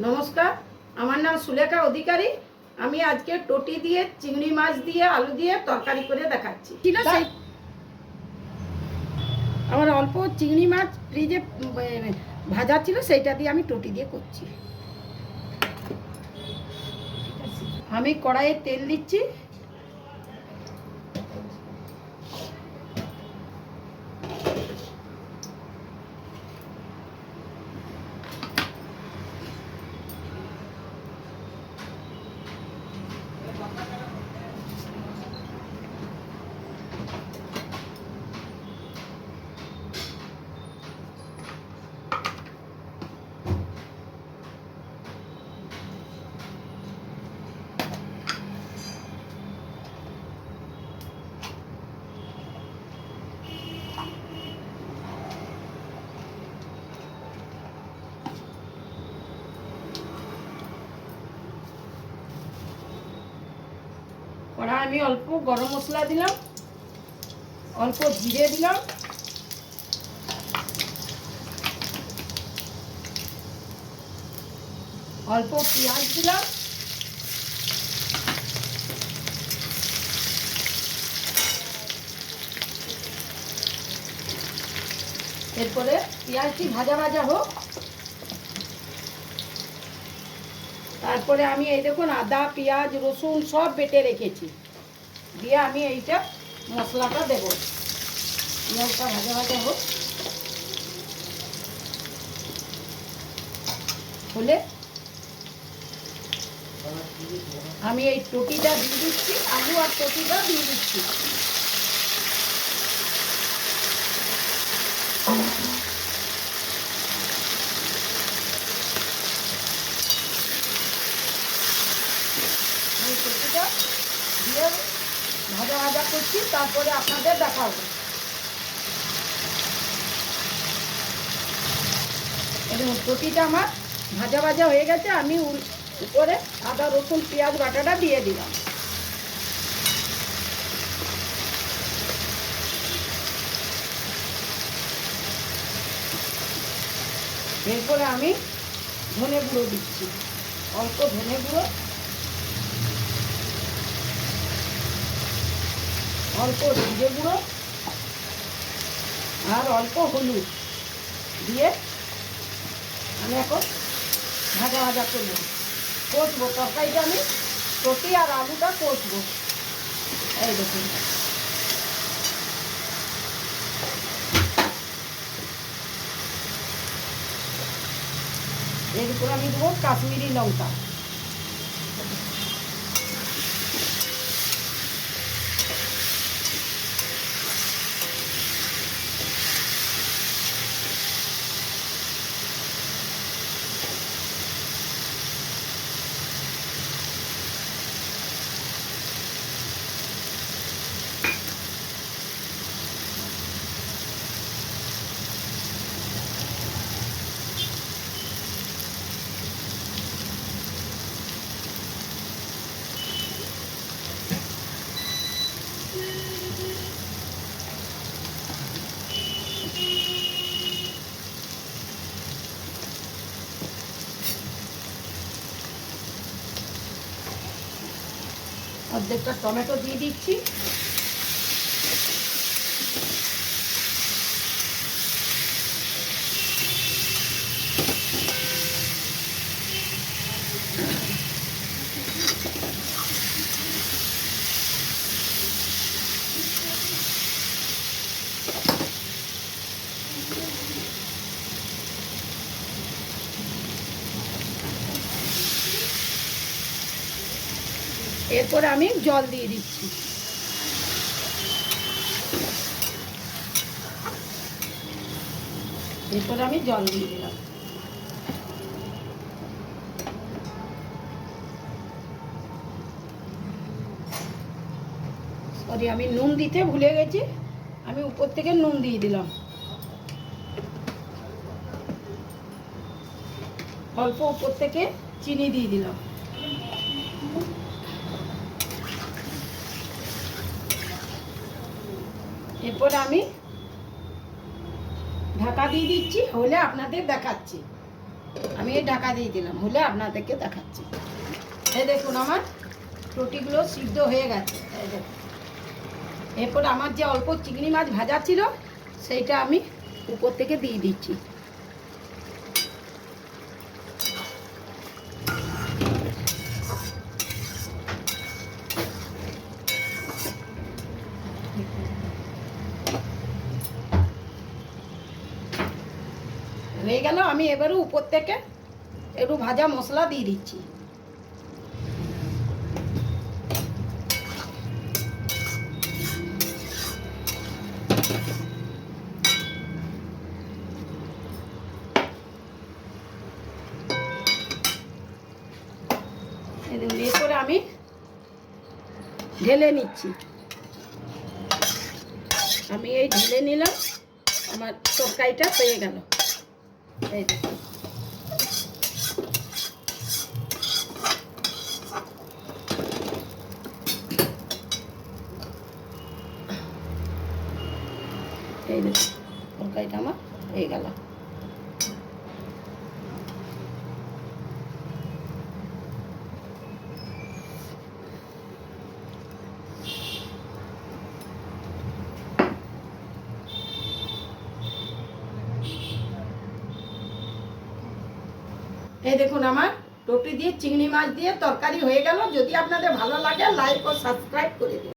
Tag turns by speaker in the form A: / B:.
A: নমস্কার, আমার নাম সুলেখা অধিকারী। আমি আজকে টটি দিয়ে চিংড়ি মাছ দিয়ে আলু দিয়ে তরকারি করে দেখাচ্ছি। আমার অল্প চিংড়ি মাছ ফ্রিজে ভাজা ছিল, সেইটা দিয়ে আমি টটি দিয়ে করছি। আমি কড়াইয়ে তেল দিচ্ছি। কড়াই আমি অল্প গরম মশলা দিলাম, অল্প জিরে দিলাম, অল্প পেঁয়াজ দিলাম, এরপরে পেঁয়াজটি ভাজা ভাজা হোক। তারপরে আমি এই দেখুন আদা পেঁয়াজ রসুন সব বেটে রেখেছি, দিয়ে আমি এইটা মশলাটা দেব। পেঁয়াজটা ভাজা ভাজা হোক হলে আমি এই টটিটা দিয়ে দিচ্ছি, আলু আর টটিটা দিয়ে দিচ্ছি। আমি টটিটা দিয়ে ভাজা ভাজা করছি, তারপরে আপনাদের দেখাবো। দেখুন টটিটা আমার ভাজা ভাজা হয়ে গেছে। আমি উপরে আদা রসুন পেঁয়াজ বাটাটা দিয়ে দিলাম। এরপরে আমি ধনে গুঁড়ো দিচ্ছি, অল্প ধনে গুঁড়ো, অল্প জিরে গুঁড়ো আর অল্প হলুদ দিয়ে আমি এখন ভাজা ভাজা করবো, কষবো। তরকারিটা আমি টটি আর আলুটা কষবো। এই দেখুন এরপর আমি দেবো কাশ্মীরি লঙ্কা। অর্ধেকটা টমেটো দিয়ে দিচ্ছি। এরপরে আমি জল দিয়ে দিচ্ছি। এরপরে আমি জল দিয়ে দিলাম। সরি, আমি নুন দিতে ভুলে গেছি, আমি উপর থেকে নুন দিয়ে দিলাম। অল্প উপর থেকে চিনি দিয়ে দিলাম। এরপরে আমি ঢাকা দিয়ে দিচ্ছি, হলে আপনাদের দেখাচ্ছি। আমি এই ঢাকা দিয়ে দিলাম, হলে আপনাদেরকে দেখাচ্ছি। এই দেখুন আমার রুটিগুলো সিদ্ধ হয়ে গেছে। এই দেখুন, এরপর আমার যে অল্প চিংড়ি মাছ ভাজা ছিল সেইটা আমি উপর থেকে দিয়ে দিচ্ছি। হয়ে গেল, আমি এবারে উপর থেকে একটু ভাজা মশলা দিয়ে দিচ্ছি। এরপরে আমি ঢেলে নিচ্ছি। আমি এই ঢেলে নিলাম, আমার তরকারিটা হয়ে গেল। এই দেখুন, এই দেখুন তরকারিটা আমার হয়ে গেল। এই দেখুন আমার রুটি দিয়ে চিংড়ি মাছ দিয়ে তরকারি হয়ে গেল। যদি আপনাদের ভালো লাগে লাইক ও সাবস্ক্রাইব করে দিন।